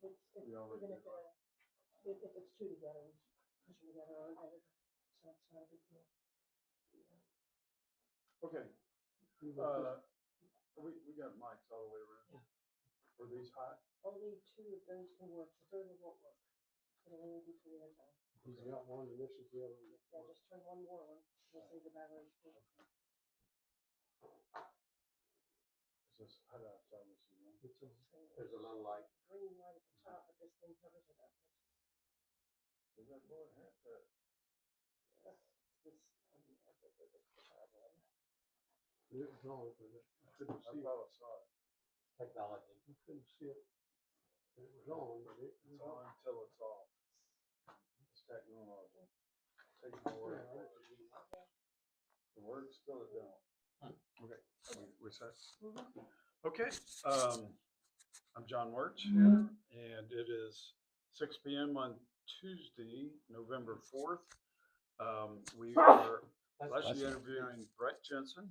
We already Even did. if it's two together, we push them together on editor, so it's not a big deal. Okay, we got mics all the way around. Were these hot? Only two of those can work, the third one won't work. It'll only do three at a time. He's got one, and this is the other one. Yeah, just turn one more on, we'll save the batteries. Is this, how do I tell this is on? It's a, There's a little light. Green light at the top, but this thing covers it up. Is that board hat? This, problem. it was on, but I couldn't I see it. thought I saw it. Technology. I couldn't see it. It was on, but it It's was on until it's off. It's technology. Take my word for it. The word still it don't. Okay, we set. Okay, I'm John Wirtz here, and it is 6 p.m. on Tuesday, November 4th. We are actually interviewing Brett Jensen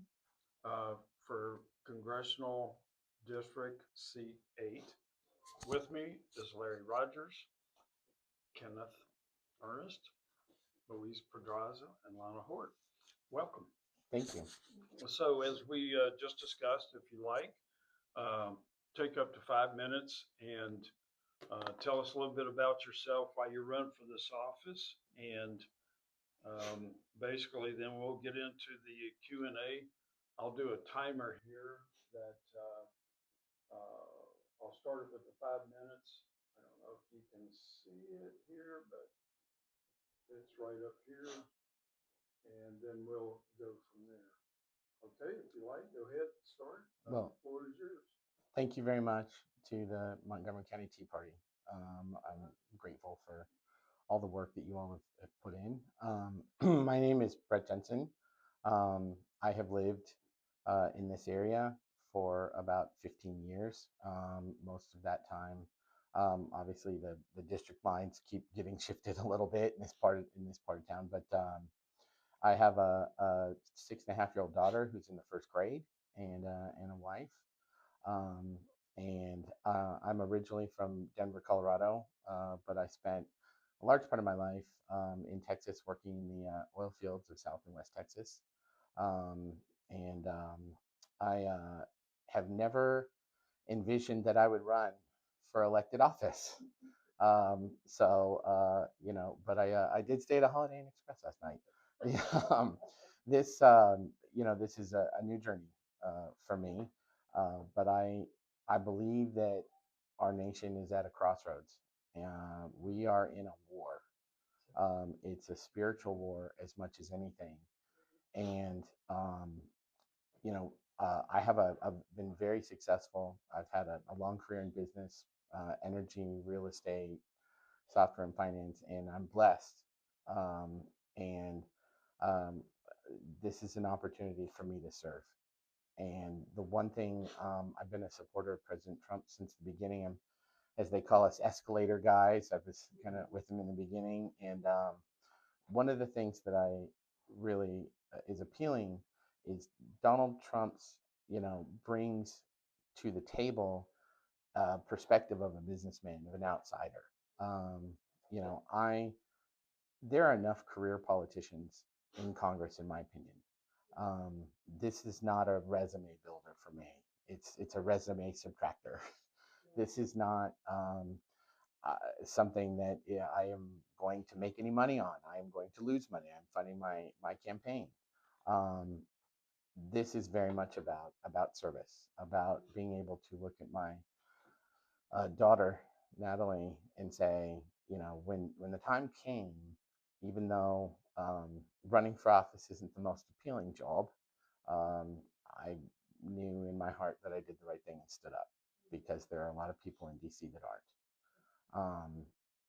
for Congressional District Seat 8. With me is Larry Rogers, Kenneth Ernest, Louise Pedraza, and Lana Hort. Welcome. Thank you. So as we just discussed, if you like, take up to 5 minutes and tell us a little bit about yourself, why you run for this office, and basically then we'll get into the Q&A. I'll do a timer here that I'll start it with the 5 minutes. I don't know if you can see it here, but it's right up here, and then we'll go from there. Okay, if you like, go ahead, start. Well, the floor is yours. Thank you very much to the Montgomery County Tea Party. I'm grateful for all the work that you all have put in. My name is Brett Jensen. I have lived in this area for about 15 years. Most of that time, obviously the district lines keep getting shifted a little bit in this part of town, but I have a 6.5-year-old daughter who's in the first grade, and a wife. I'm originally from Denver, Colorado, but I spent a large part of my life in Texas working in the oil fields of South and West Texas. Um, I have never envisioned that I would run for elected office. But I did stay at a Holiday Inn Express last night. This is a new journey for me, but I believe that our nation is at a crossroads. We are in a war. It's a spiritual war as much as anything, and I've been very successful. I've had a long career in business, energy, real estate, software, and finance, and I'm blessed. And This is an opportunity for me to serve. And the one thing, I've been a supporter of President Trump since the beginning. As they call us, escalator guys. I was kind of with him in the beginning, and one of the things that I really is appealing is Donald Trump's, brings to the table perspective of a businessman, of an outsider. Um, you know, I There are enough career politicians in Congress, in my opinion. Um, this is not a resume builder for me. It's a resume subtractor. This is not something that I am going to make any money on. I am going to lose money. I'm funding my campaign. Um, this is very much about service, about being able to look at my daughter Natalie and say, when the time came, even though running for office isn't the most appealing job, um, I knew in my heart that I did the right thing and stood up, because there are a lot of people in DC that aren't.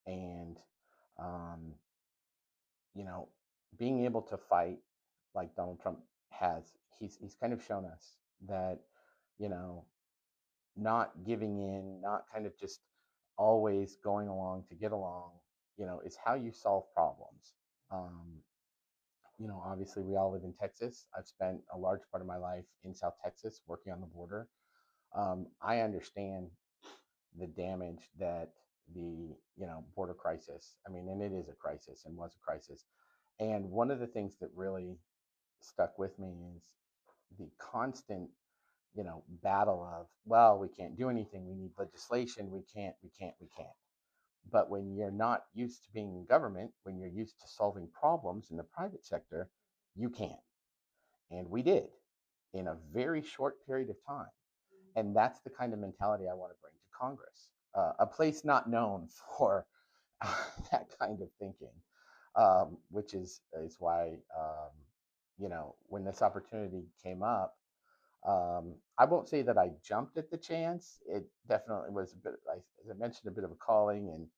And um, you know, Being able to fight like Donald Trump has, he's kind of shown us that, you know, not giving in, not kind of just always going along to get along, is how you solve problems. Um, Obviously, we all live in Texas. I've spent a large part of my life in South Texas working on the border. I understand the damage that the border crisis. I mean, and it is a crisis and was a crisis. And one of the things that really stuck with me is the constant battle of, well, we can't do anything, we need legislation, we can't. But when you're not used to being in government, when you're used to solving problems in the private sector, you can. And we did in a very short period of time. And that's the kind of mentality I want to bring to Congress, a place not known for that kind of thinking, which is why when this opportunity came up, I won't say that I jumped at the chance. It definitely was a bit, as I mentioned, a bit of a calling, and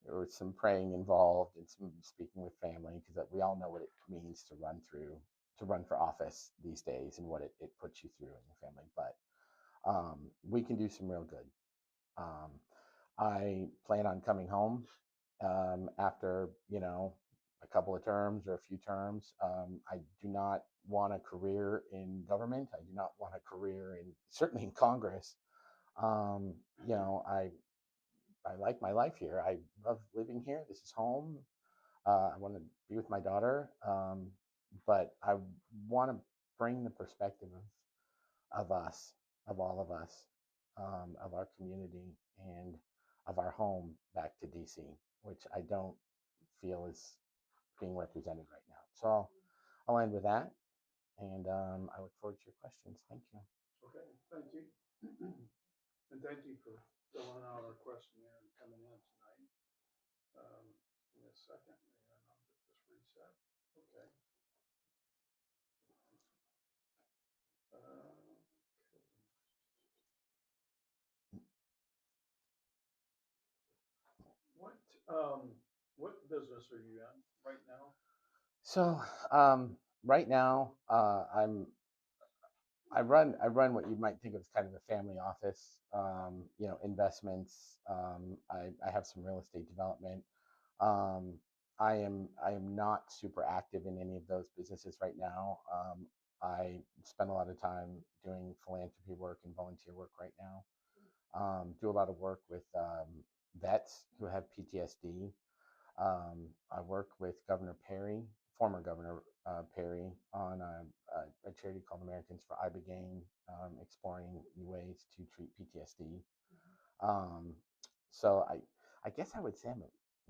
there was some praying involved and some speaking with family, because we all know what it means to run for office these days, and what it puts you through in your family. But we can do some real good. Um, I plan on coming home after a couple of terms or a few terms. I do not want a career in government. I do not want a career certainly in Congress. Um, you know, I I like my life here. I love living here. This is home. I want to be with my daughter, but I want to bring the perspective of us, of all of us, of our community, and of our home back to DC, which I don't feel is being represented right now. So I'll end with that, and I look forward to your questions. Thank you. Okay, thank you. And thank you for filling out our questionnaire and coming in tonight. Give me a second, and I'll get this reset. Okay. What what business are you in right now? So right now, I run what you might think of as kind of a family office. Investments. I have some real estate development. Um, I am not super active in any of those businesses right now. I spend a lot of time doing philanthropy work and volunteer work right now. Do a lot of work with vets who have PTSD. I work with Governor Perry, former Governor Perry, on a charity called Americans for Ibogaine, exploring new ways to treat PTSD. Um, so I guess I would say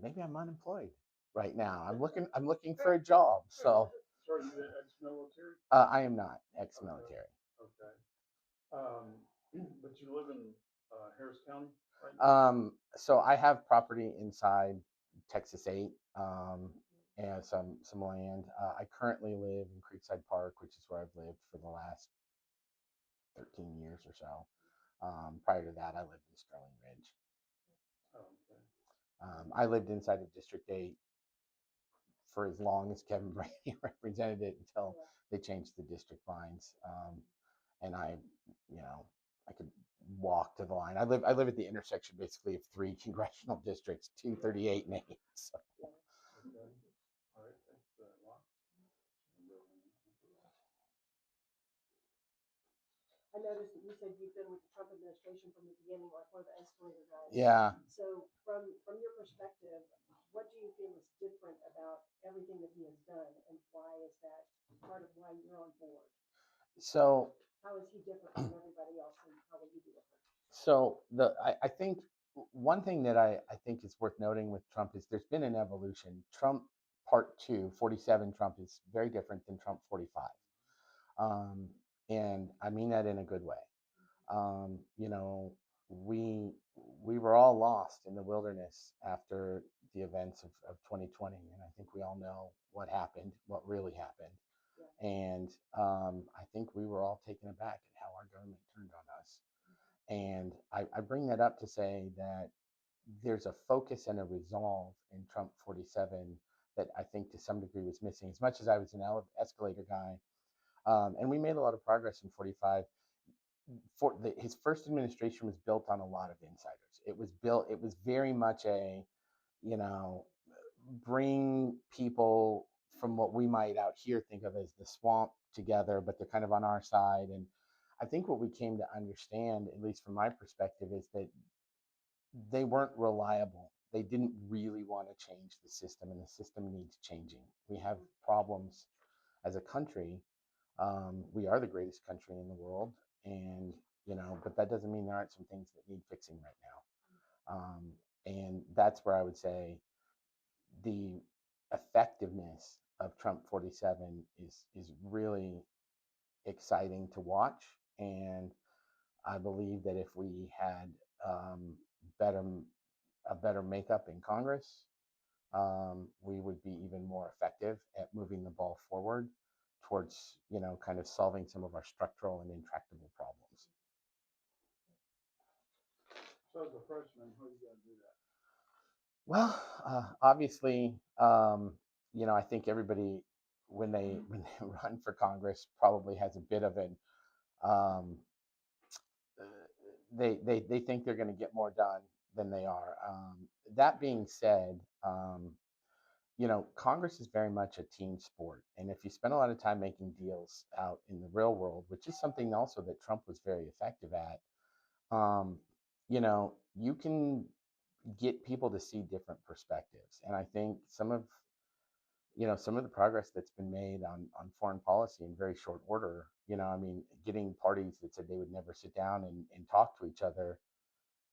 maybe I'm unemployed right now. I'm looking for a job. So So are you ex-military? I am not ex-military. Okay. But you live in Harris County right now? So I have property inside Texas 8, and some land. I currently live in Creekside Park, which is where I've lived for the last 13 years or so. Prior to that, I lived in Sterling Ridge. Oh, okay. I lived inside of District 8 for as long as Kevin Brady represented it, until they changed the district lines. And I could walk to the line. I live at the intersection basically of three congressional districts, 238 and 8. So. Okay. All right. Thanks for that, Lon. I noticed that you said you've been with the Trump administration from the beginning, like one of the escalator guys. Yeah. So from your perspective, what do you feel is different about everything that he has done, and why is that part of why you're on board? So How is he different from everybody else, and how will you be different? So I think one thing that I think is worth noting with Trump is there's been an evolution. Trump Part 2, 47 Trump is very different than Trump 45. Um, and I mean that in a good way. Um, you know, we we were all lost in the wilderness after the events of 2020, and I think we all know what happened, what really happened. And I think we were all taken aback at how our government turned on us. And I bring that up to say that there's a focus and a resolve in Trump 47 that I think to some degree was missing. As much as I was an escalator guy, and we made a lot of progress in 45. His first administration was built on a lot of insiders. It was very much you know, bring people from what we might out here think of as the swamp together, but they're kind of on our side. And I think what we came to understand, at least from my perspective, is that they weren't reliable. They didn't really want to change the system, and the system needs changing. We have problems as a country. We are the greatest country in the world, and but that doesn't mean there aren't some things that need fixing right now. And that's where I would say the effectiveness of Trump 47 is really exciting to watch. And I believe that if we had better a better makeup in Congress, we would be even more effective at moving the ball forward towards kind of solving some of our structural and intractable problems. So as a freshman, how are you gonna do that? Well, obviously, I think everybody when they run for Congress probably has a bit of an um, they think they're going to get more done than they are. That being said, Congress is very much a team sport, and if you spend a lot of time making deals out in the real world, which is something also that Trump was very effective at, you can get people to see different perspectives. And I think some of the progress that's been made on foreign policy in very short order, I mean, getting parties that said they would never sit down and talk to each other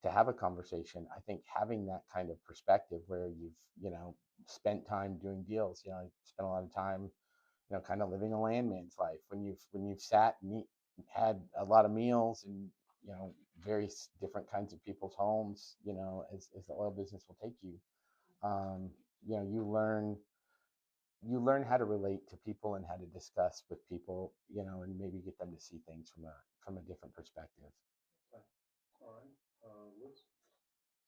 to have a conversation. I think having that kind of perspective where you've spent time doing deals, spent a lot of time, kind of living a landman's life when you've sat and had a lot of meals and various different kinds of people's homes, as the oil business will take you. um, you learn how to relate to people and how to discuss with people, and maybe get them to see things from a different perspective. Okay. All right, Liz?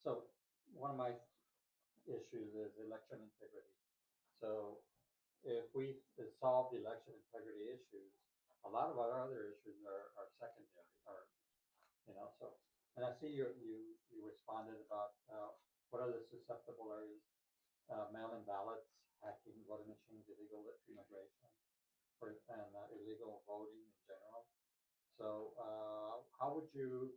So one of my issues is election integrity. So if we solve the election integrity issues, a lot of our other issues are secondary, so. And I see you responded about what are the susceptible areas, mail-in ballots, hacking voting machines, illegal immigration, and illegal voting in general. So how would you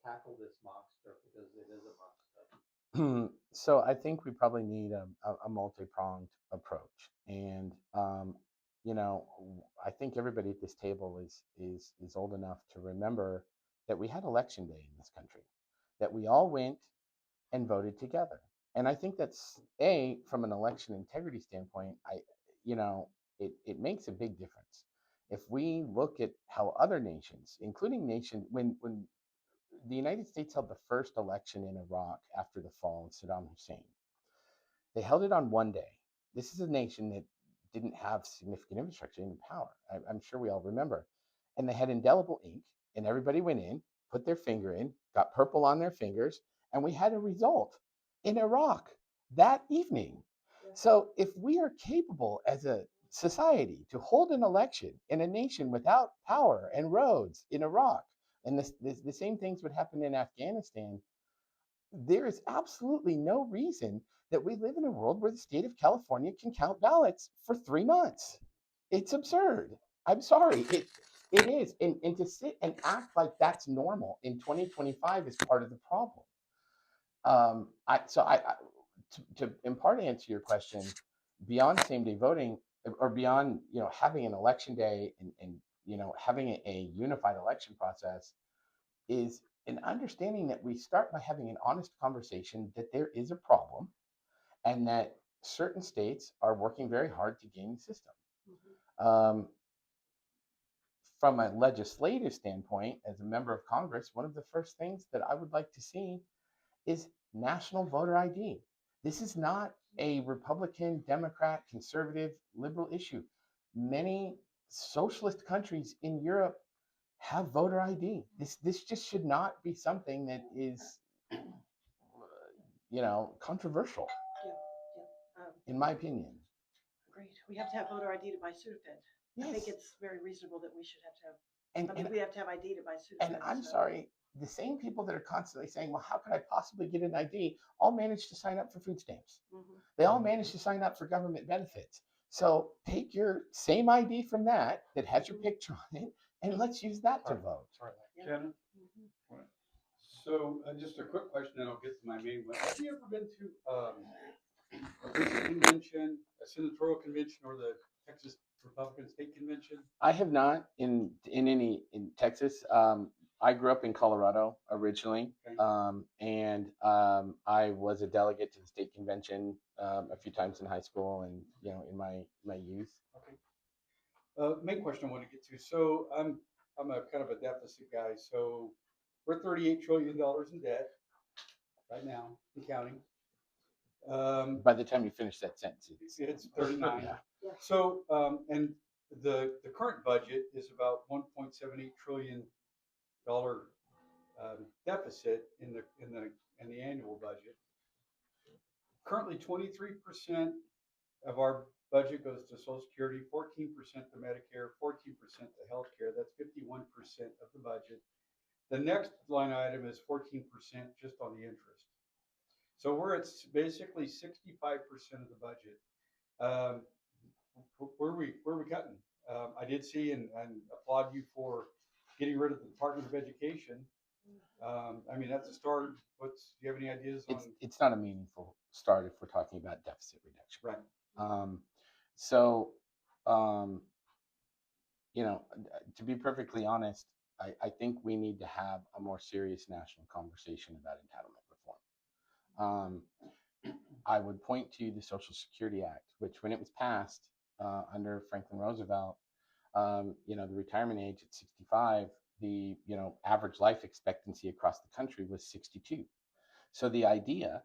tackle this monster, because it is a monster? So I think we probably need a multi-pronged approach, and I think everybody at this table is old enough to remember that we had election day in this country, that we all went and voted together. And I think that's from an election integrity standpoint, it makes a big difference. If we look at how other nations, including nations, when the United States held the first election in Iraq after the fall of Saddam Hussein, they held it on one day. This is a nation that didn't have significant infrastructure and power. I'm sure we all remember. And they had indelible ink, and everybody went in, put their finger in, got purple on their fingers, and we had a result in Iraq that evening. So if we are capable as a society to hold an election in a nation without power and roads in Iraq, and the same things would happen in Afghanistan, there is absolutely no reason that we live in a world where the state of California can count ballots for 3 months. It's absurd. I'm sorry. It is. And to sit and act like that's normal in 2025 is part of the problem. To in part answer your question, beyond same day voting, or beyond having an election day and having a unified election process, is an understanding that we start by having an honest conversation that there is a problem and that certain states are working very hard to game the system. From a legislative standpoint, as a member of Congress, one of the first things that I would like to see is national voter ID. This is not a Republican, Democrat, conservative, liberal issue. Many socialist countries in Europe have voter ID. This just should not be something that is, controversial, in my opinion. Agreed. We have to have voter ID to buy Sudafed. I think Yes. it's very reasonable that we should have to have, And we have to have ID to buy Sudafed. and I'm sorry, the same people that are constantly saying, well, how could I possibly get an ID, all managed to sign up for food stamps. They all managed to sign up for government benefits. So take your same ID from that has your picture on it, and let's use that to vote. All right, Shannon? So just a quick question, then I'll get to my main one. Have you ever been to a recent convention, a senatorial convention, or the Texas Republican State Convention? I have not in Texas. I grew up in Colorado originally, Okay. I was a delegate to the state convention a few times in high school and in my youth. Okay. Main question I want to get to. So I'm a kind of a deficit guy. So we're $38 trillion in debt right now, and counting. By the time you finish that sentence, It's 39. Yeah. So and the current budget is about $1.78 trillion deficit in the annual budget. Currently, 23% of our budget goes to Social Security, 14% to Medicare, 14% to healthcare. That's 51% of the budget. The next line item is 14% just on the interest. So we're at basically 65% of the budget. Where are we cutting? I did see and applaud you for getting rid of the Department of Education. I mean, that's a start. Do you have any ideas on? It's not a meaningful start if we're talking about deficit reduction. Right. So, to be perfectly honest, I think we need to have a more serious national conversation about entitlement reform. I would point to the Social Security Act, which when it was passed under Franklin Roosevelt, the retirement age at 65, the average life expectancy across the country was 62. So the idea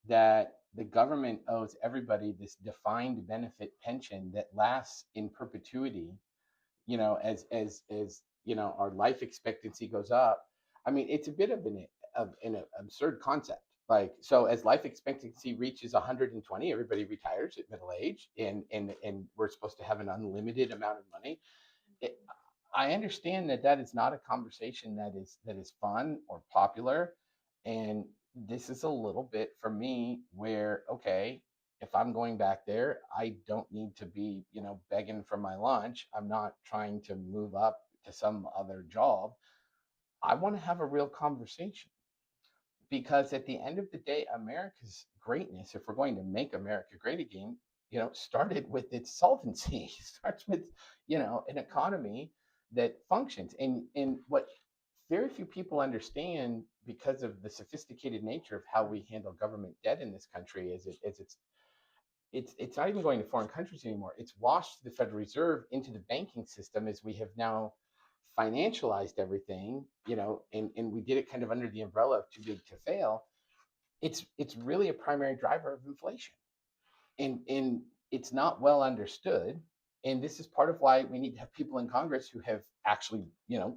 that the government owes everybody this defined benefit pension that lasts in perpetuity, as our life expectancy goes up. I mean, it's a bit of an absurd concept. Like, so as life expectancy reaches 120, everybody retires at middle age, and we're supposed to have an unlimited amount of money. I understand that is not a conversation that is fun or popular, and this is a little bit for me where, okay, if I'm going back there, I don't need to be begging for my lunch. I'm not trying to move up to some other job. I want to have a real conversation, because at the end of the day, America's greatness, if we're going to make America great again, started with its solvency. Starts with an economy that functions. And what very few people understand, because of the sophisticated nature of how we handle government debt in this country, is it's not even going to foreign countries anymore. It's washed the Federal Reserve into the banking system, as we have now financialized everything, and we did it kind of under the umbrella of too big to fail. It's really a primary driver of inflation, and it's not well understood. And this is part of why we need to have people in Congress who have actually,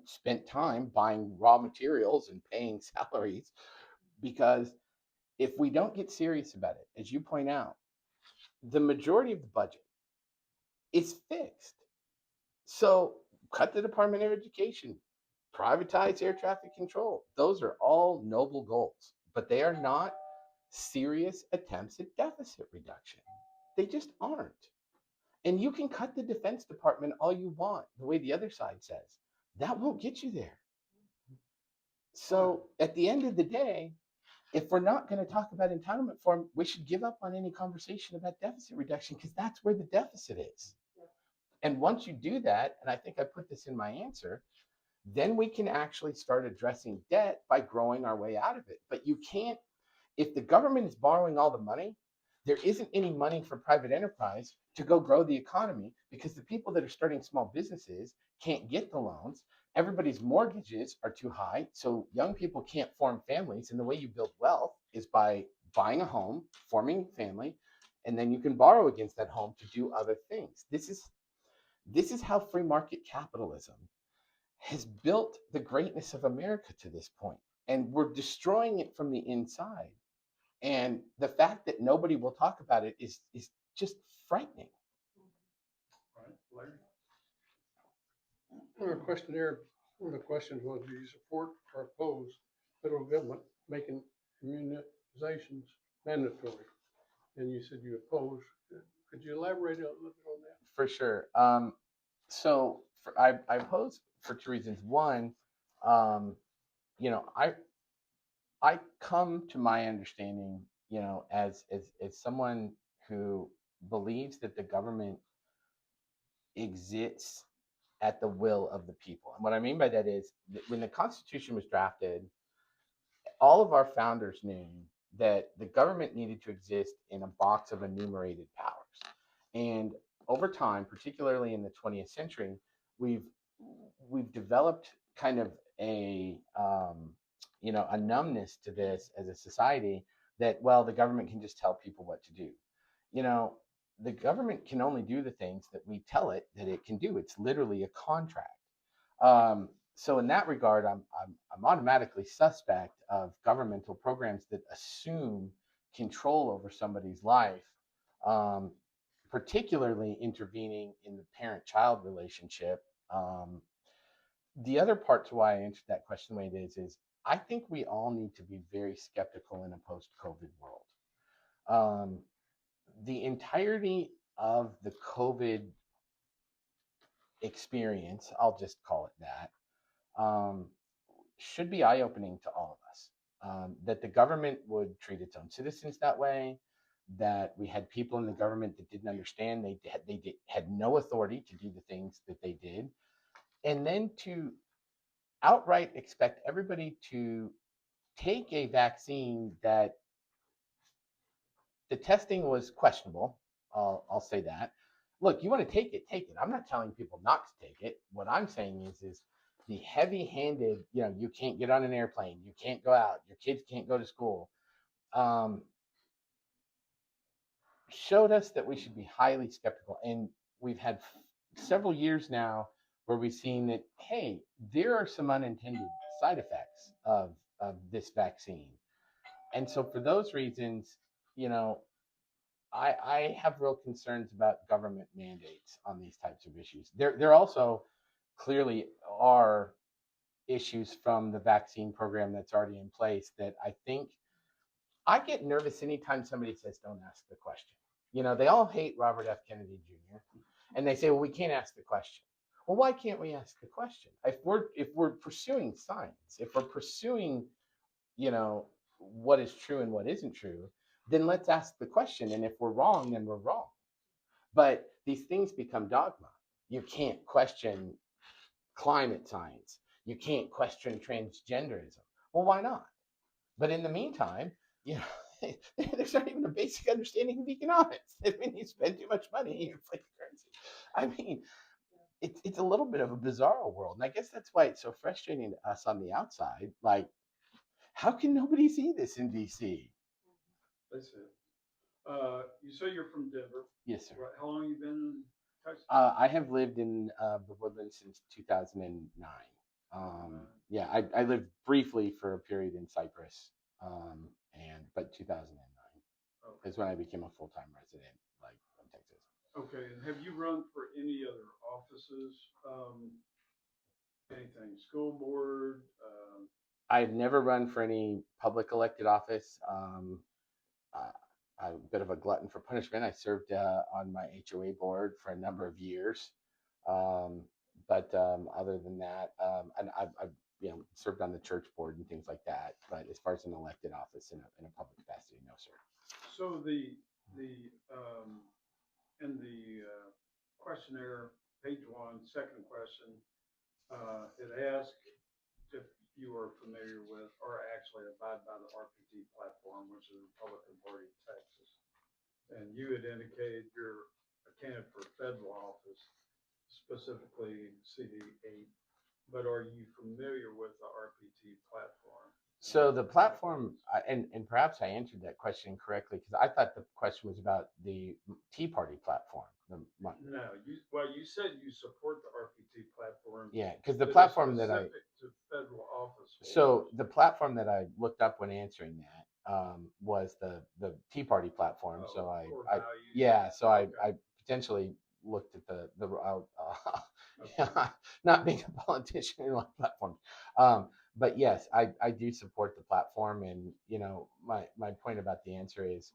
spent time buying raw materials and paying salaries, because if we don't get serious about it, as you point out, the majority of the budget is fixed. So cut the Department of Education, privatize air traffic control. Those are all noble goals, but they are not serious attempts at deficit reduction. They just aren't. And you can cut the Defense Department all you want, the way the other side says. That won't get you there. So at the end of the day, if we're not going to talk about entitlement reform, we should give up on any conversation about deficit reduction, because that's where the deficit is. And once you do that, and I think I put this in my answer, then we can actually start addressing debt by growing our way out of it. But you can't, if the government is borrowing all the money, there isn't any money for private enterprise to go grow the economy, because the people that are starting small businesses can't get the loans. Everybody's mortgages are too high, so young people can't form families. And the way you build wealth is by buying a home, forming a family, and then you can borrow against that home to do other things. This is how free market capitalism has built the greatness of America to this point, and we're destroying it from the inside. And the fact that nobody will talk about it is just frightening. Right, Larry? On our questionnaire, one of the questions was, do you support or oppose federal government making immunizations mandatory? And you said you oppose. Could you elaborate a little bit on that? For sure. I oppose for two reasons. One, I come to my understanding, as someone who believes that the government exists at the will of the people. And what I mean by that is that when the Constitution was drafted, all of our founders knew that the government needed to exist in a box of enumerated powers. And over time, particularly in the 20th century, we've we've developed kind of a numbness to this as a society that, well, the government can just tell people what to do. You know, the government can only do the things that we tell it that it can do. It's literally a contract. So in that regard, I'm automatically suspect of governmental programs that assume control over somebody's life, um, particularly intervening in the parent-child relationship. The other part to why I answered that question the way it is I think we all need to be very skeptical in a post-COVID world. Um, the entirety of the COVID experience, I'll just call it that, should be eye-opening to all of us. That the government would treat its own citizens that way, that we had people in the government that didn't understand, had no authority to do the things that they did, and then to outright expect everybody to take a vaccine that the testing was questionable. I'll say that. Look, you want to take it, take it. I'm not telling people not to take it. What I'm saying is the heavy-handed, you can't get on an airplane, you can't go out, your kids can't go to school, um, showed us that we should be highly skeptical. And we've had several years now where we've seen that, hey, there are some unintended side effects of this vaccine. And so for those reasons, you know, I have real concerns about government mandates on these types of issues. There also clearly are issues from the vaccine program that's already in place that I think I get nervous anytime somebody says, don't ask the question. They all hate Robert F. Kennedy Jr. and they say, well, we can't ask the question. Well, why can't we ask the question? If we're pursuing science, if we're pursuing, what is true and what isn't true, then let's ask the question. And if we're wrong, then we're wrong. But these things become dogma. You can't question climate science. You can't question transgenderism. Well, why not? But in the meantime, there's not even a basic understanding of economics. I mean, you spend too much money, you inflate the currency. I mean, it's a little bit of a bizarre world. And I guess that's why it's so frustrating to us on the outside. Like, how can nobody see this in DC? That's it. You say you're from Denver. Yes, sir. Right. How long you been in Texas? I have lived in the Woodlands since 2009. Yeah, I lived briefly for a period in Cyprus, but 2009 Okay. is when I became a full-time resident, like, of Texas. Okay, and have you run for any other offices? Anything, school board? I've never run for any public elected office. I'm a bit of a glutton for punishment. I served on my HOA board for a number of years. But other than that, and I've served on the church board and things like that. But as far as an elected office in a public capacity, no, sir. So in the questionnaire, page 1, second question, it asked if you are familiar with or actually abide by the RPT platform, which is the Republican Party of Texas. And you had indicated you're a candidate for federal office, specifically CD8, but are you familiar with the RPT platform? So the platform, and perhaps I answered that question correctly because I thought the question was about the Tea Party platform. No, you said you support the RPT platform. Yeah, because the platform that to federal office. So the platform that I looked up when answering that was the Tea Party platform. So I potentially looked at the not being a politician in a lot of platforms. But yes, I do support the platform, and my point about the answer is,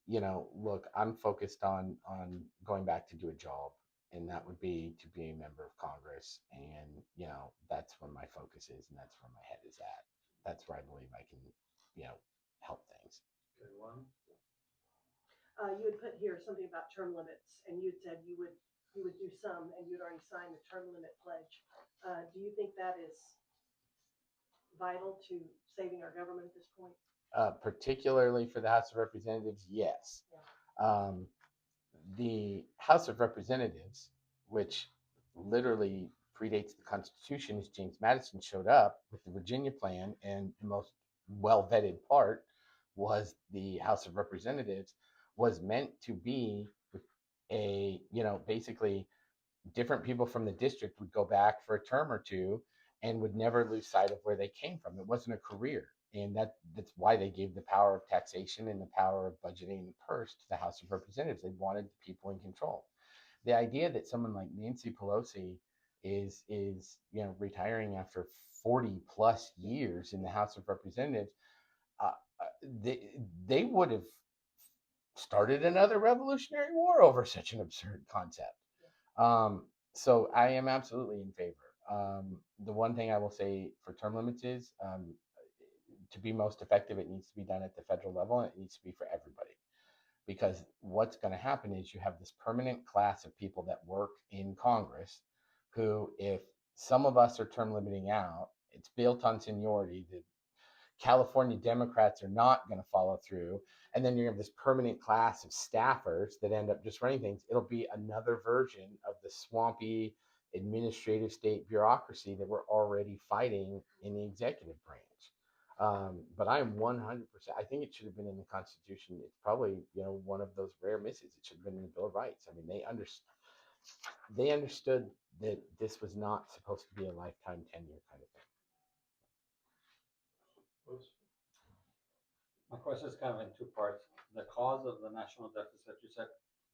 look, I'm focused on going back to do a job, and that would be to be a member of Congress, and that's where my focus is, and that's where my head is at. That's where I believe I can help things. Okay, one. You had put here something about term limits, and you'd said you would do some, and you'd already signed the term limit pledge. Do you think that is vital to saving our government at this point? Particularly for the House of Representatives, yes. Yeah. The House of Representatives, which literally predates the Constitution, as James Madison showed up with the Virginia plan, and the most well vetted part was the House of Representatives, was meant to be basically different people from the district would go back for a term or two and would never lose sight of where they came from. It wasn't a career. And that's why they gave the power of taxation and the power of budgeting and the purse to the House of Representatives. They wanted the people in control. The idea that someone like Nancy Pelosi is retiring after 40 plus years in the House of Representatives, uh, they would have started another Revolutionary War over such an absurd concept. So I am absolutely in favor. The one thing I will say for term limits is, to be most effective, it needs to be done at the federal level, and it needs to be for everybody. Because what's going to happen is you have this permanent class of people that work in Congress who, if some of us are term limiting out, it's built on seniority. The California Democrats are not going to follow through. And then you have this permanent class of staffers that end up just running things. It'll be another version of the swampy administrative state bureaucracy that we're already fighting in the executive branch. But I am 100%. I think it should have been in the Constitution. It's probably one of those rare misses. It should have been in the Bill of Rights. I mean, they understood that this was not supposed to be a lifetime tenure kind of thing. My question is kind of in two parts. The cause of the national deficit, you said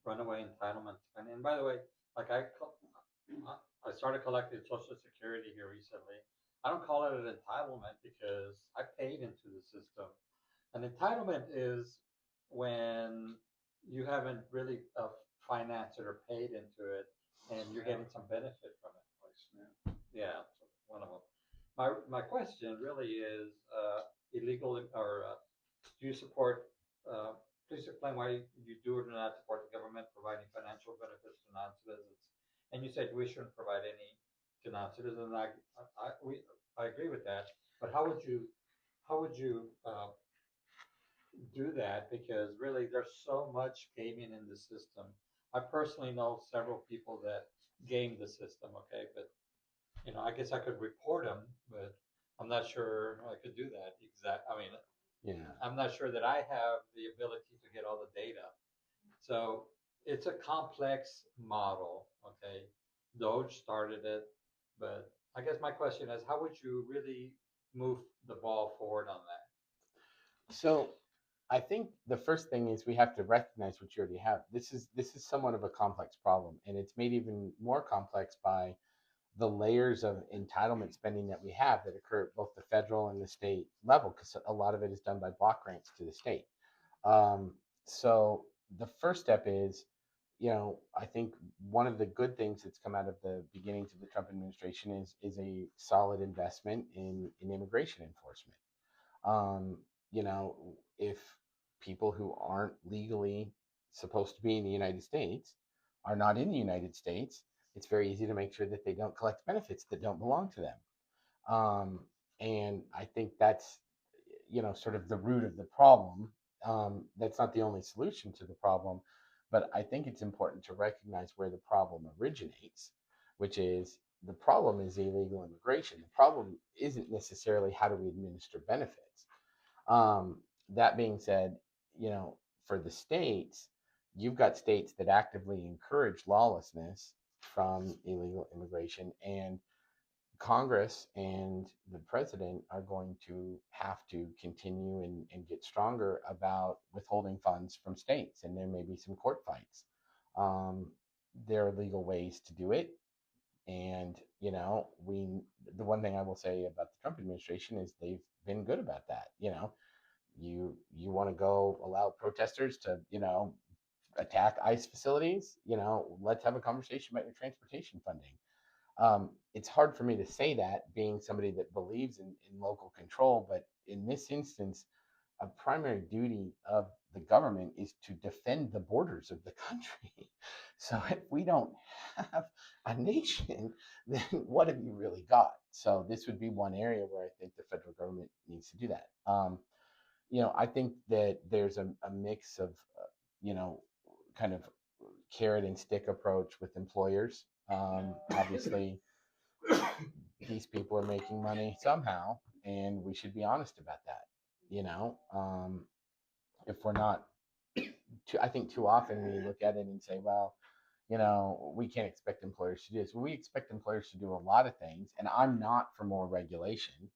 runaway entitlement spending. And by the way, like I started collecting Social Security here recently. I don't call it an entitlement because I paid into the system. An entitlement is when you haven't really financed it or paid into it, and you're getting some benefit from it. Yeah, one of them. My question really is illegal or do you support? Please explain why you do or do not support the government providing financial benefits to non-citizens. And you said we shouldn't provide any to non-citizens. I agree with that. But how would you do that? Because really, there's so much gaming in the system. I personally know several people that game the system. Okay, but I guess I could report them, but I'm not sure I could do that. I mean, Yeah. I'm not sure that I have the ability to get all the data. So it's a complex model. Okay, Doge started it, but I guess my question is, how would you really move the ball forward on that? So I think the first thing is we have to recognize what you already have. This is somewhat of a complex problem, and it's made even more complex by the layers of entitlement spending that we have that occur at both the federal and the state level, because a lot of it is done by block grants to the state. So the first step is, I think one of the good things that's come out of the beginnings of the Trump administration is a solid investment in immigration enforcement. If people who aren't legally supposed to be in the United States are not in the United States, it's very easy to make sure that they don't collect benefits that don't belong to them. And I think that's, sort of the root of the problem. That's not the only solution to the problem, but I think it's important to recognize where the problem originates, which is the problem is illegal immigration. The problem isn't necessarily how do we administer benefits. That being said, for the states, you've got states that actively encourage lawlessness from illegal immigration, and Congress and the president are going to have to continue and get stronger about withholding funds from states, and there may be some court fights. There are legal ways to do it, and the one thing I will say about the Trump administration is they've been good about that. You want to go allow protesters to attack ICE facilities, let's have a conversation about your transportation funding. It's hard for me to say that being somebody that believes in local control, but in this instance, a primary duty of the government is to defend the borders of the country. So if we don't have a nation, then what have you really got? So this would be one area where I think the federal government needs to do that. I think that there's a mix of, you know, kind of carrot and stick approach with employers. Obviously, these people are making money somehow, and we should be honest about that. If we're not, I think too often we look at it and say, well, we can't expect employers to do this. Well, we expect employers to do a lot of things, and I'm not for more regulation,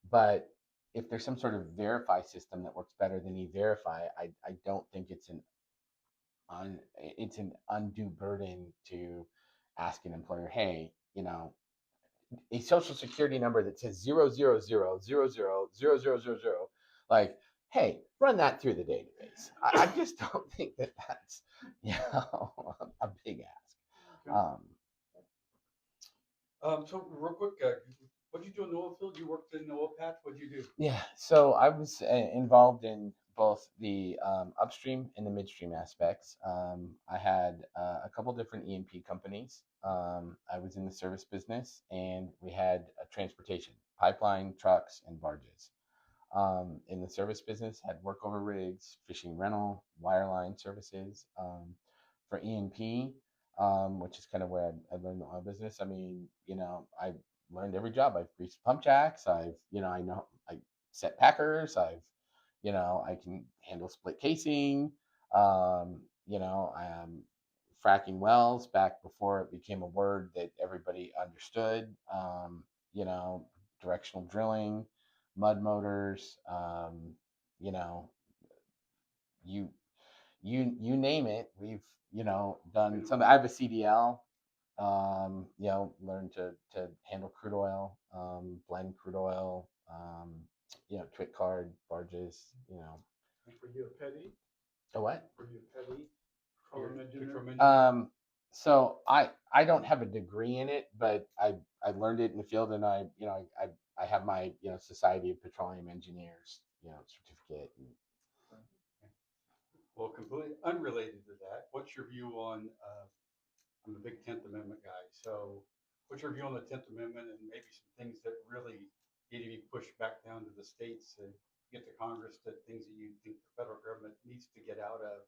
but if there's some sort of verify system that works better than e-verify, I don't think it's an undue burden to ask an employer, hey, a social security number that says 000000000, like, hey, run that through the database. I just don't think that that's a big ask. So real quick, what did you do in the oil field? You worked in the oil patch. What did you do? Yeah, so I was involved in both the upstream and the midstream aspects. I had a couple different E&P companies. I was in the service business, and we had transportation, pipeline, trucks, and barges. In the service business, had workover rigs, fishing rental, wireline services. For E&P, which is kind of where I learned the oil business. I mean, I learned every job. I've greased pump jacks. I know I set packers. I can handle split casing. I am fracking wells back before it became a word that everybody understood. You know, directional drilling, mud motors. You know, you you name it. We've done some. I have a CDL. Learn to handle crude oil, blend crude oil, twit card barges. And for you, a petty? A what? For you, petty? Petroleum engineer? Petroleum engineer? So I don't have a degree in it, but I learned it in the field, and I have my Society of Petroleum Engineers certificate. Well, completely unrelated to that, what's your view on, I'm a big 10th Amendment guy, so what's your view on the 10th Amendment and maybe some things that really need to be pushed back down to the states to get to Congress, to things that you think the federal government needs to get out of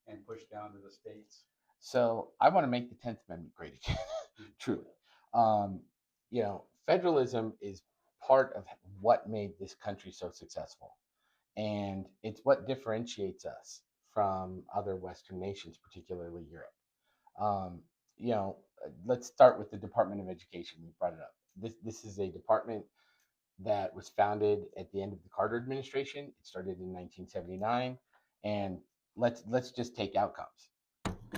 and push down to the states? So I want to make the 10th Amendment great again, truly. Federalism is part of what made this country so successful. And it's what differentiates us from other Western nations, particularly Europe. Um, you know, let's start with the Department of Education. We brought it up. This is a department that was founded at the end of the Carter administration. It started in 1979, and let's just take outcomes.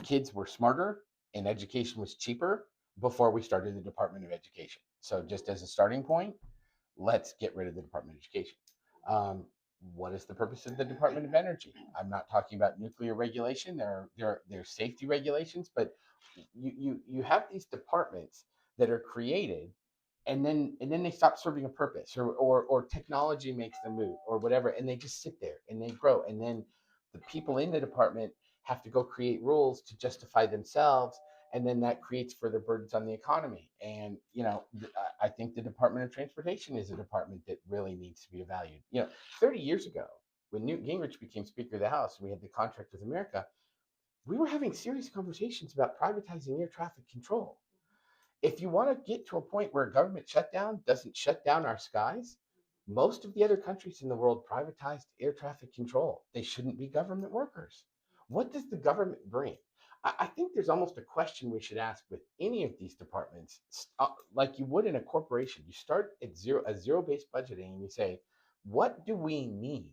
Kids were smarter and education was cheaper before we started the Department of Education. So just as a starting point, let's get rid of the Department of Education. What is the purpose of the Department of Energy? I'm not talking about nuclear regulation. There are safety regulations, but you have these departments that are created, and then they stop serving a purpose, or technology makes them move, or whatever, and they just sit there and they grow, and then the people in the department have to go create rules to justify themselves, and then that creates further burdens on the economy. And I think the Department of Transportation is a department that really needs to be evaluated. 30 years ago, when Newt Gingrich became Speaker of the House and we had the contract with America, we were having serious conversations about privatizing air traffic control. If you want to get to a point where a government shutdown doesn't shut down our skies, most of the other countries in the world privatized air traffic control. They shouldn't be government workers. What does the government bring? I think there's almost a question we should ask with any of these departments, like you would in a corporation. You start at zero-based budgeting, and you say, what do we need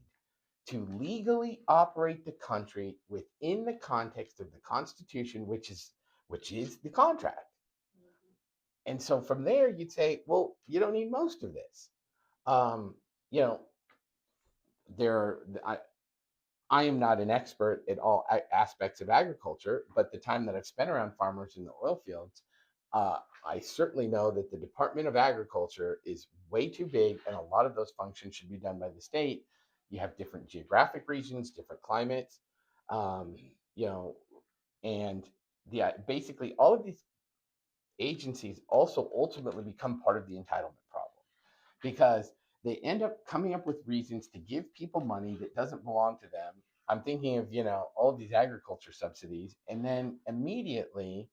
to legally operate the country within the context of the Constitution, which is the contract? And so from there, you'd say, well, you don't need most of this. Um, you know, there, I am not an expert at all aspects of agriculture, but the time that I've spent around farmers in the oil fields, I certainly know that the Department of Agriculture is way too big, and a lot of those functions should be done by the state. You have different geographic regions, different climates, um, you know, and basically all of these agencies also ultimately become part of the entitlement problem because they end up coming up with reasons to give people money that doesn't belong to them. I'm thinking of, all of these agriculture subsidies, and then immediately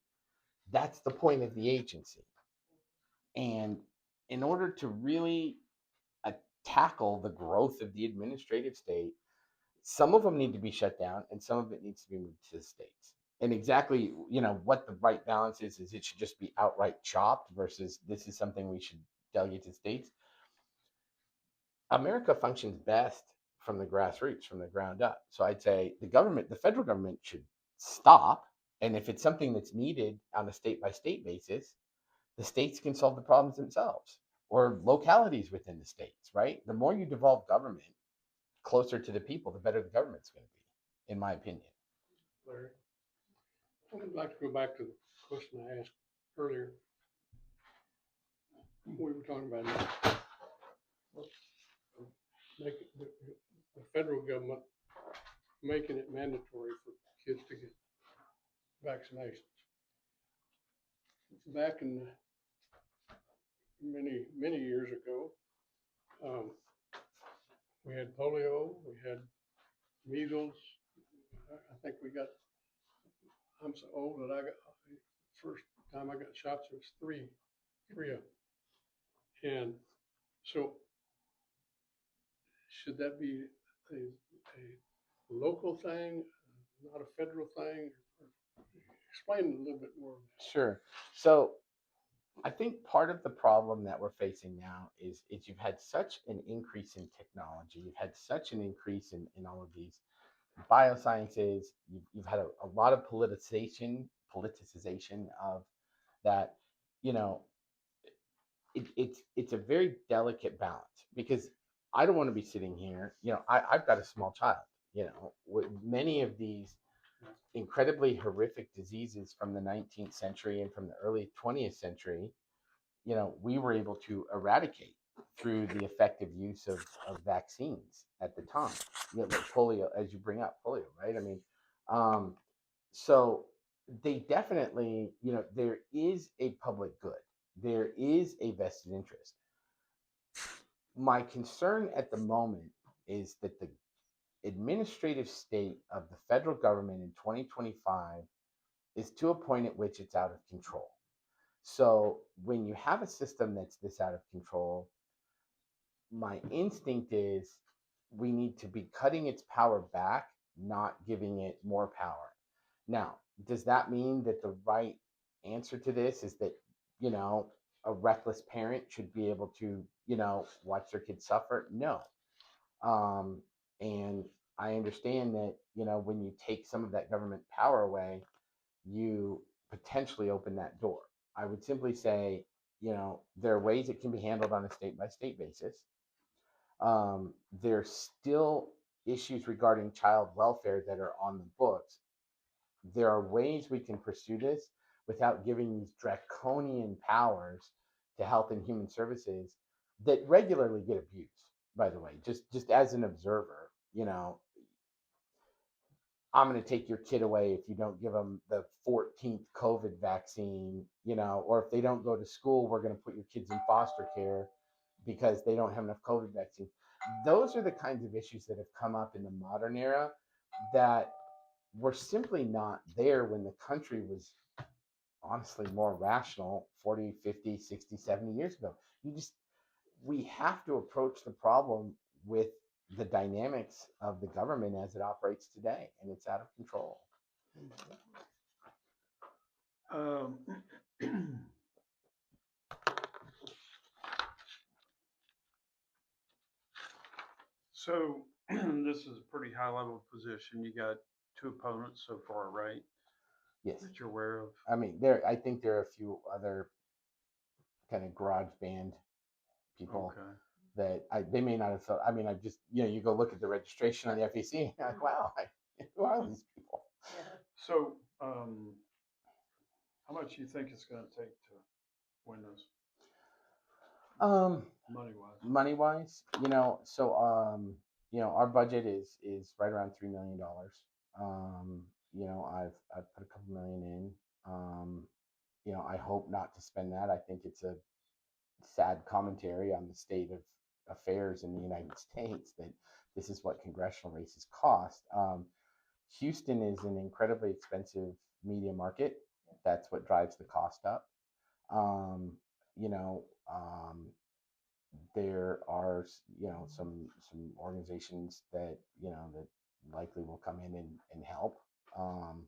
that's the point of the agency. And in order to really tackle the growth of the administrative state, some of them need to be shut down and some of it needs to be moved to the states. And exactly, what the right balance is it should just be outright chopped versus this is something we should delegate to the states. America functions best from the grassroots, from the ground up. So I'd say the federal government should stop. And if it's something that's needed on a state by state basis, the states can solve the problems themselves or localities within the states, right? The more you devolve government closer to the people, the better the government's going to be, in my opinion. Larry, I'd like to go back to the question I asked earlier. We were talking about making the federal government making it mandatory for kids to get vaccinations. Back in many years ago, we had polio, we had measles. I think I'm so old that first time I got shots, it was three of them. And so should that be a local thing, not a federal thing? Explain a little bit more. Sure. So I think part of the problem that we're facing now is you've had such an increase in technology. You've had such an increase in all of these biosciences. You've had a lot of politicization of that. You know, it's a very delicate balance because I don't want to be sitting here. I've got a small child. With many of these incredibly horrific diseases from the 19th century and from the early 20th century, we were able to eradicate through the effective use of vaccines at the time. Like polio, as you bring up polio, right? I mean, so they definitely, there is a public good. There is a vested interest. My concern at the moment is that the administrative state of the federal government in 2025 is to a point at which it's out of control. So when you have a system that's this out of control, my instinct is we need to be cutting its power back, not giving it more power. Now, does that mean that the right answer to this is that, a reckless parent should be able to, watch their kids suffer? No. And I understand that, when you take some of that government power away, you potentially open that door. I would simply say, there are ways it can be handled on a state by state basis. There's still issues regarding child welfare that are on the books. There are ways we can pursue this without giving these draconian powers to Health and Human Services that regularly get abused, by the way, just as an observer. I'm going to take your kid away if you don't give them the 14th COVID vaccine, or if they don't go to school, we're going to put your kids in foster care because they don't have enough COVID vaccine. Those are the kinds of issues that have come up in the modern era that were simply not there when the country was honestly more rational 40, 50, 60, 70 years ago. We have to approach the problem with the dynamics of the government as it operates today, and it's out of control. So this is a pretty high level position. You got two opponents so far, right? Yes. That you're aware of. I mean, I think there are a few other kind of garage band people that they may not have felt. I mean, I just, you go look at the registration on the FEC, and you're like, wow, who are these people? Yeah. So, how much do you think it's going to take to win this? Money wise. Money wise, so our budget is right around $3 million. I've put a couple million in. I hope not to spend that. I think it's a sad commentary on the state of affairs in the United States that this is what congressional races cost. Houston is an incredibly expensive media market. That's what drives the cost up. Um, you know, um, there are some organizations that likely will come in and help. Um,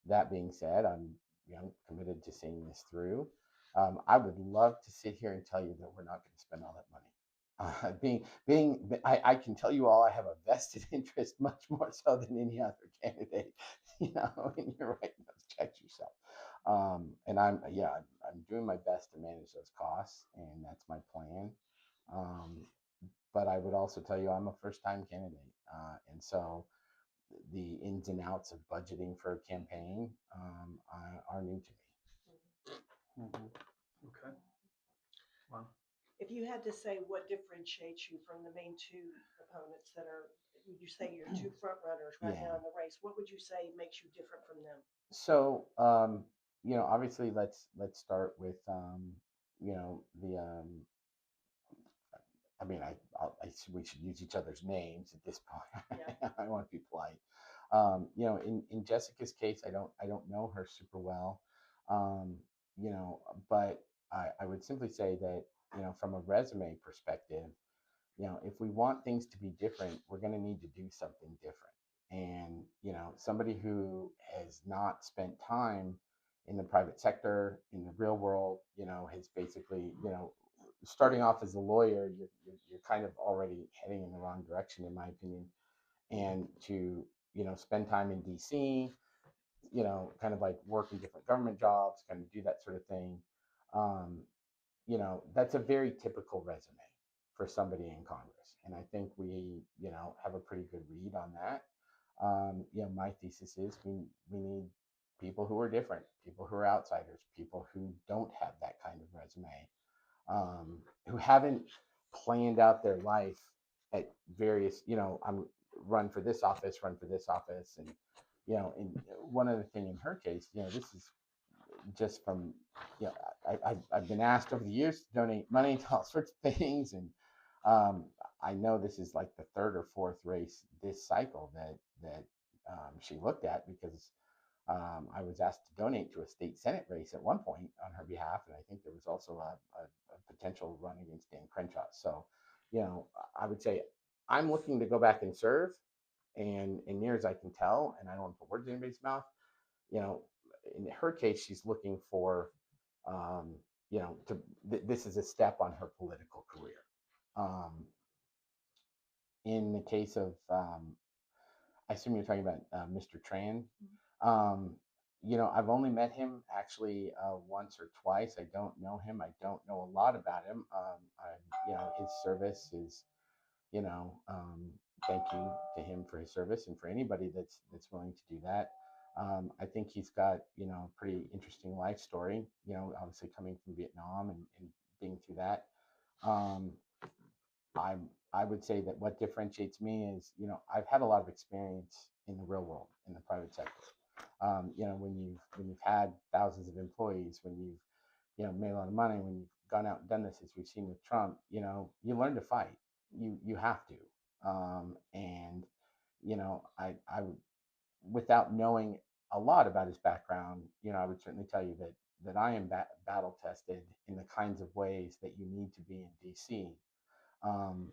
that being said, I'm committed to seeing this through. I would love to sit here and tell you that we're not going to spend all that money. I can tell you all I have a vested interest, much more so than any other candidate. And you're writing those checks yourself. And I'm doing my best to manage those costs, and that's my plan. Um, but I would also tell you I'm a first-time candidate, and so the ins and outs of budgeting for a campaign are new to me. Okay. Wow. If you had to say what differentiates you from the main two opponents that are, would you say your two front runners right Yeah. now in the race, what would you say makes you different from them? So, obviously, let's start with the I mean, we should use each other's names at this point. Yeah. I want to be polite. In Jessica's case, I don't know her super well. Um, but I would simply say that, from a resume perspective, if we want things to be different, we're going to need to do something different. And, somebody who has not spent time in the private sector, in the real world, has basically, starting off as a lawyer, you're kind of already heading in the wrong direction, in my opinion. And to, spend time in DC, kind of like work in different government jobs, kind of do that sort of thing. Um, that's a very typical resume for somebody in Congress. And I think we, have a pretty good read on that. My thesis is we need people who are different, people who are outsiders, people who don't have that kind of resume, who haven't planned out their life at various, I'm run for this office, run for this office. And one other thing in her case, this is just from, I've been asked over the years to donate money to all sorts of things. And I know this is like the third or fourth race this cycle that she looked at, because I was asked to donate to a state Senate race at one point on her behalf. And I think there was also a potential run against Dan Crenshaw. So, I would say I'm looking to go back and serve. And near as I can tell, and I don't want to put words in anybody's mouth, you know, in her case, she's looking for, this is a step on her political career. In the case of, I assume you're talking about Mr. Tran. I've only met him actually once or twice. I don't know him. I don't know a lot about him. His service is, thank you to him for his service and for anybody that's willing to do that. I think he's got, a pretty interesting life story, obviously coming from Vietnam and being through that. Um, I would say that what differentiates me is, I've had a lot of experience in the real world, in the private sector. When you've had thousands of employees, when you've, made a lot of money, when you've gone out and done this, as we've seen with Trump, you learn to fight. You have to. And I would, without knowing a lot about his background, I would certainly tell you that I am battle tested in the kinds of ways that you need to be in DC. Um,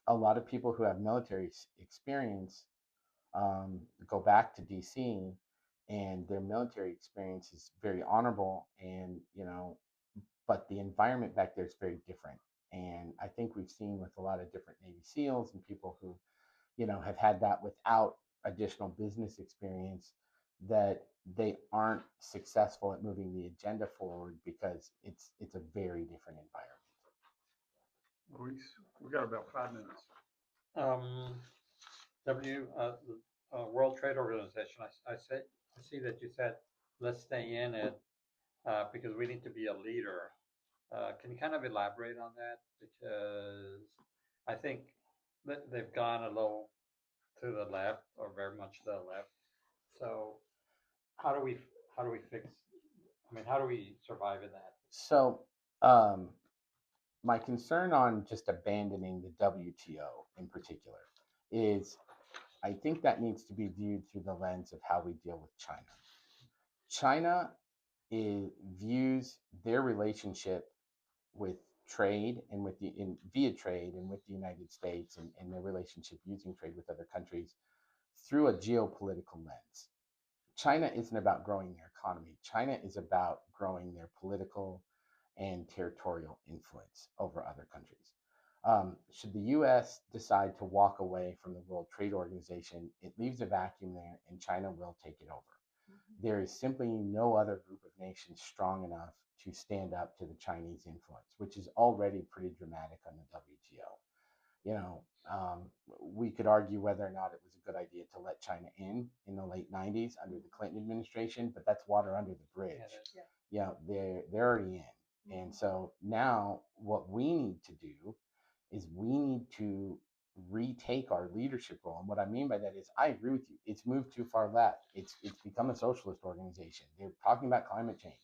a lot of people who have military experience go back to DC, and their military experience is very honorable, and but the environment back there is very different. And I think we've seen with a lot of different Navy SEALs and people who have had that without additional business experience, that they aren't successful at moving the agenda forward because it's a very different environment. Luis, we got about 5 minutes. The World Trade Organization, I see that you said, let's stay in it because we need to be a leader. Can you kind of elaborate on that? Because I think they've gone a little to the left or very much to the left. So how do we fix? I mean, how do we survive in that? So, my concern on just abandoning the WTO in particular is I think that needs to be viewed through the lens of how we deal with China. China views their relationship with trade and via trade and with the United States and their relationship using trade with other countries through a geopolitical lens. China isn't about growing their economy. China is about growing their political and territorial influence over other countries. Should the US decide to walk away from the World Trade Organization, it leaves a vacuum there and China will take it over. There is simply no other group of nations strong enough to stand up to the Chinese influence, which is already pretty dramatic on the WTO. You know, we could argue whether or not it was a good idea to let China in the late 90s under the Clinton administration, but that's water under the bridge. Yeah, They're already in. And so now what we need to do is we need to retake our leadership role. And what I mean by that is I agree with you. It's moved too far left. It's become a socialist organization. They're talking about climate change.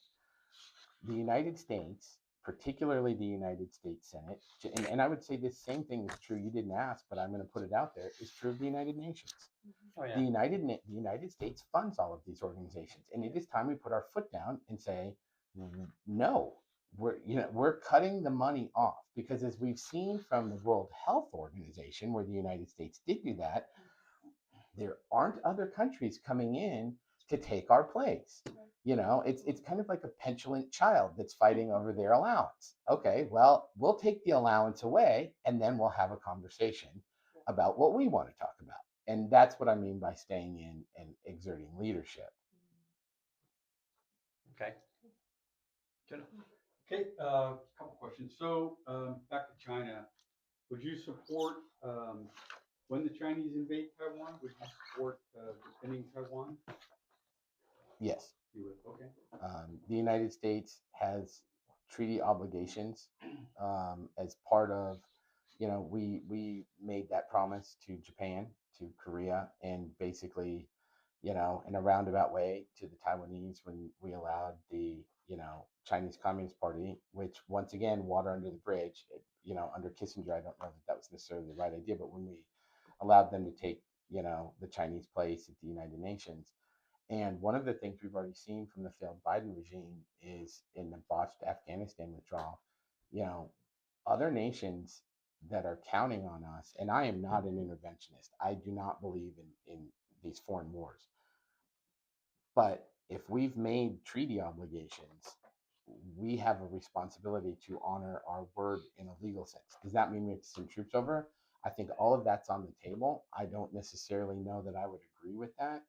The United States, particularly the United States Senate, and I would say this same thing is true. You didn't ask, but I'm going to put it out there. Is true of the United Nations. Oh, yeah. The United States funds all of these organizations, and it is time we put our foot down and say, no, we're cutting the money off because as we've seen from the World Health Organization, where the United States did do that, there aren't other countries coming in to take our place. It's kind of like a petulant child that's fighting over their allowance. Okay, well, we'll take the allowance away and then we'll have a conversation about what we want to talk about. And that's what I mean by staying in and exerting leadership. Okay. Okay, couple questions. So, back to China, would you support, when the Chinese invade Taiwan, would you support, defending Taiwan? Yes. You would, okay. The United States has treaty obligations as part of, we made that promise to Japan, to Korea, and basically, in a roundabout way to the Taiwanese when we allowed the, Chinese Communist Party, which once again, water under the bridge, under Kissinger, I don't know that that was necessarily the right idea, but when we allowed them to take, the Chinese place at the United Nations. And one of the things we've already seen from the failed Biden regime is in the botched Afghanistan withdrawal, other nations that are counting on us, and I am not an interventionist. I do not believe in these foreign wars. But if we've made treaty obligations, we have a responsibility to honor our word in a legal sense. Does that mean we have to send troops over? I think all of that's on the table. I don't necessarily know that I would agree with that,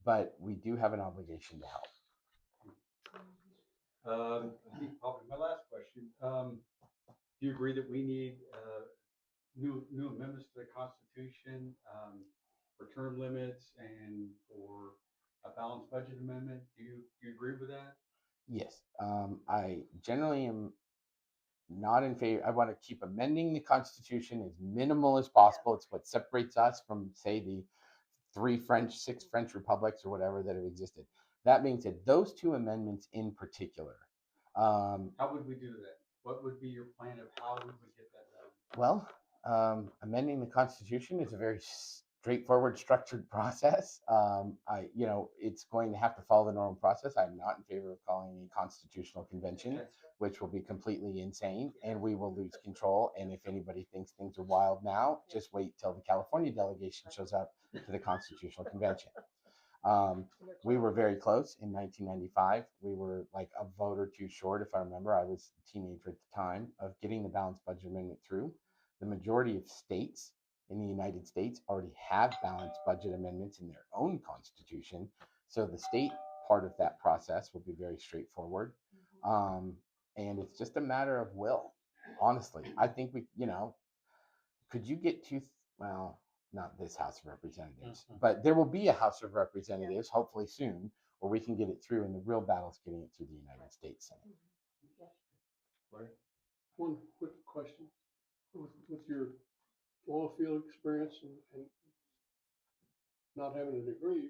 but we do have an obligation to help. I think probably my last question. Do you agree that we need new amendments to the Constitution for term limits and for a balanced budget amendment? Do you agree with that? Yes, I generally am not in favor. I want to keep amending the Constitution as minimal as possible. It's what separates us from, say, the six French republics or whatever that have existed. That being said, those two amendments in particular. How would we do that? What would be your plan of how we would get that done? Well, amending the Constitution is a very straightforward, structured process. It's going to have to follow the normal process. I'm not in favor of calling a constitutional convention, which will be completely insane, and we will lose control. And if anybody thinks things are wild now, just wait till the California delegation shows up to the Constitutional Convention. We were very close in 1995. We were like a vote or two short, if I remember. I was a teenager at the time, of getting the balanced budget amendment through. The majority of states in the United States already have balanced budget amendments in their own constitution. So the state part of that process will be very straightforward. And it's just a matter of will, honestly. I think could you get not this House of Representatives, but there will be a House of Representatives, hopefully soon, where we can get it through, and the real battle is getting it through the United States Senate. One quick question. With your oil field experience and not having a degree,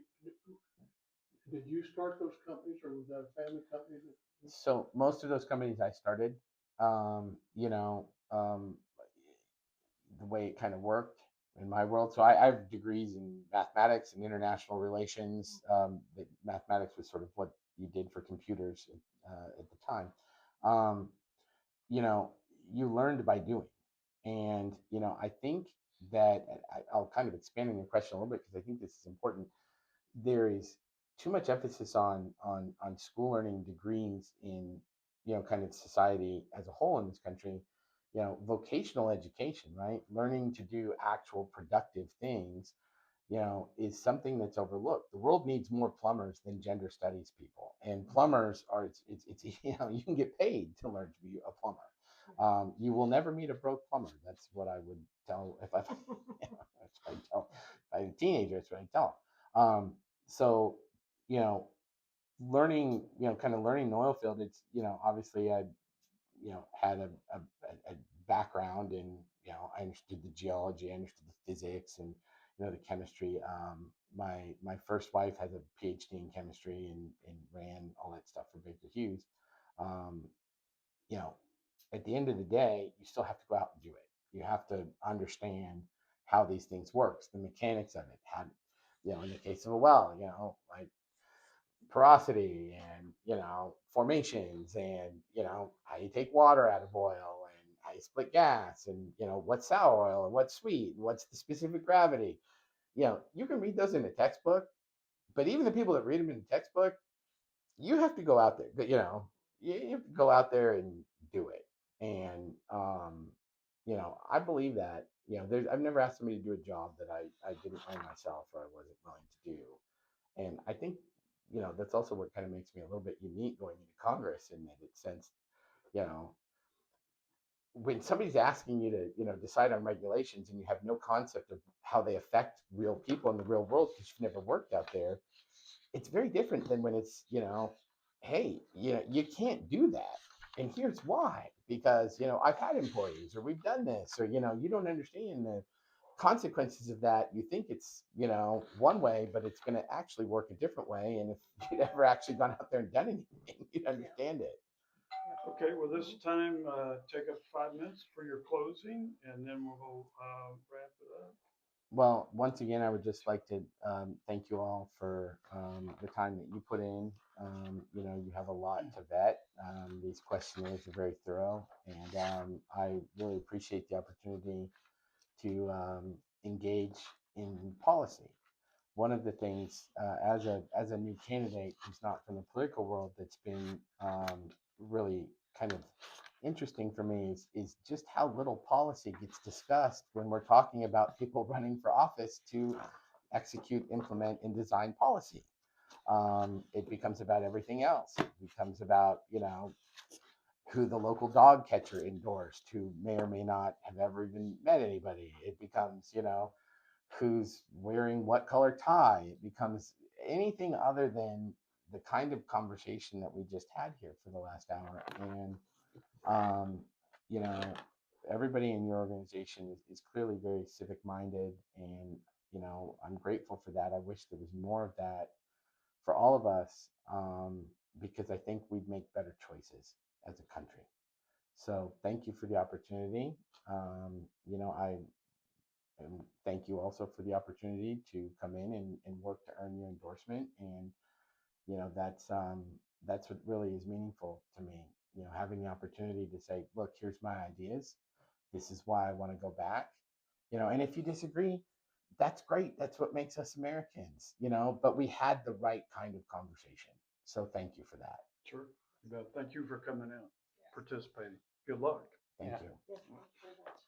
did you start those companies or was that a family company? So most of those companies I started, you know, the way it kind of worked in my world. So I have degrees in mathematics and international relations. Mathematics was sort of what you did for computers at the time. Um, you know, you learned by doing. And, you know, I think that I'll kind of expand on your question a little bit because I think this is important. There is too much emphasis on school learning degrees in, you know, kind of society as a whole in this country. You know, vocational education, right? Learning to do actual productive things, you know, is something that's overlooked. The world needs more plumbers than gender studies people, and plumbers are it's you know, you can get paid to learn to be a plumber. You will never meet a broke plumber. That's what I would tell if I you know, that's what I tell if I had a teenager. That's what I tell. So you know, learning, you know, kind of learning the oil field. It's, you know, obviously I, you know, had a background in, you know, I understood the geology, I understood the physics, and, you know, the chemistry. My first wife has a PhD in chemistry and ran all that stuff for Baker Hughes. Um, you know, at the end of the day, you still have to go out and do it. You have to understand how these things works, the mechanics of it. How, you know, in the case of a well, you know, like porosity and, you know, formations and, you know, how you take water out of oil and how you split gas and, you know, what's sour oil and what's sweet, what's the specific gravity. You know, you can read those in a textbook, but even the people that read them in a textbook, you have to go out there. You know, you have to go out there and do it. And you know, I believe that. You know, I've never asked somebody to do a job that I didn't learn myself or I wasn't willing to do. And I think, you know, that's also what kind of makes me a little bit unique going into Congress in that it sense, you know, when somebody's asking you to, you know, decide on regulations and you have no concept of how they affect real people in the real world because you've never worked out there, it's very different than when it's, you know, hey, you know, you can't do that. And here's why, because, you know, I've had employees or we've done this, or, you know, you don't understand the consequences of that. You think it's, you know, one way, but it's going to actually work a different way. And if you'd ever actually gone out there and done anything, you'd understand it. Okay, well, this time, take up 5 minutes for your closing and then we'll wrap it up. Well, once again, I would just like to thank you all for the time that you put in. You know, you have a lot to vet. These questionnaires are very thorough, and I really appreciate the opportunity to engage in policy. One of the things, as a new candidate who's not from the political world, that's been really kind of interesting for me is just how little policy gets discussed when we're talking about people running for office to execute, implement, and design policy. It becomes about everything else. It becomes about, you know, who the local dog catcher endorsed, who may or may not have ever even met anybody. It becomes, you know, who's wearing what color tie. It becomes anything other than the kind of conversation that we just had here for the last hour. And um, you know, everybody in your organization is clearly very civic minded, and, you know, I'm grateful for that. I wish there was more of that for all of us, because I think we'd make better choices as a country. So thank you for the opportunity. You know, and thank you also for the opportunity to come in and work to earn your endorsement. And, you know, that's what really is meaningful to me. You know, having the opportunity to say, look, here's my ideas. This is why I want to go back. You know, and if you disagree, that's great. That's what makes us Americans, you know, but we had the right kind of conversation. So thank you for that. Sure. You bet. Thank you for coming out, participating. Good luck. Thank Yeah. you. Yes, thank you very much.